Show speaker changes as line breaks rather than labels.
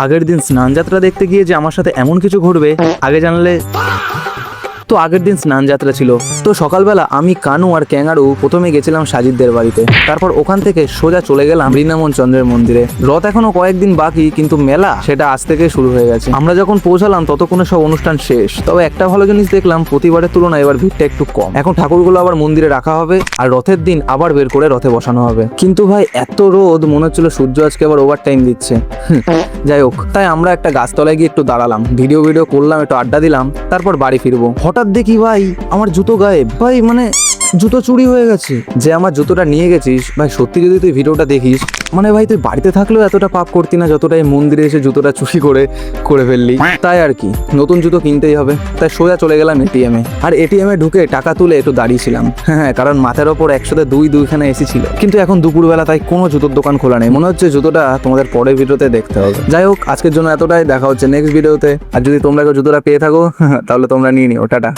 আগের দিন স্নান যাত্রা দেখতে গিয়ে যে আমার সাথে এমন কিছু ঘটবে আগে জানলে। তো আগের দিন স্নান যাত্রা ছিল, তো সকালবেলা আমি কানু আর ক্যাঙ্গারু প্রথমে গেছিলাম সাজিদদের বাড়িতে। তারপর ওখান থেকে সোজা চলে গেলাম বৃন্দাবন চন্দ্রের মন্দিরে। রথ এখনো কয়েকদিন বাকি, কিন্তু মেলা সেটা আজ থেকে শুরু হয়ে গেছে। আমরা যখন পৌঁছালাম ততক্ষণে সব অনুষ্ঠান শেষ। তবে একটা ভালো জিনিস দেখলাম, প্রতিবারের তুলনায় এবার ভিড়টা একটু কম। এখন ঠাকুরগুলো আবার মন্দিরে রাখা হবে আর রথের দিন আবার বের করে রথে বসানো হবে। কিন্তু ভাই এত রোদ, মনে হচ্ছিল সূর্য আজকে আবার ওভার টাইম দিচ্ছে। যাই হোক, তাই আমরা একটা গাছতলায় গিয়ে একটু দাঁড়ালাম, ভিডিও করলাম, একটু আড্ডা দিলাম, তারপর বাড়ি ফিরবো। হঠাৎ দেখি ভাই আমার জুতো গায়েব। ভাই মানে জুতো চুরি হয়ে গেছে। যে আমার জুতোটা নিয়ে গেছিস ভাই, সত্যি যদি তুই ভিডিওটা দেখিস, মানে ভাই তুই বাড়িতে থাকলেও এতটা পাপ করতি না যতটাই মন্দিরে এসে জুতোটা চুরি করে ফেললি। তাই আর কি, নতুন জুতো কিনতেই হবে। তাই সোজা চলে গেলাম এটিএমে। আর এটিএমে ঢুকে টাকা তুলে একটু দাঁড়িয়েছিলাম। হ্যাঁ, কারণ মাথার ওপর একসাথে দুইখানা এসি ছিল। কিন্তু এখন দুপুরবেলা, তাই কোনো জুতোর দোকান খোলা নেই। মনে হচ্ছে জুতোটা তোমাদের পরের ভিডিওতে দেখতে হবে। যাই হোক, আজকের জন্য এতটাই। দেখা হচ্ছে নেক্সট ভিডিওতে। আর যদি তোমরা কেউ জুতোটা পেয়ে থাকো তাহলে তোমরা নিয়ে নিও। টাটা।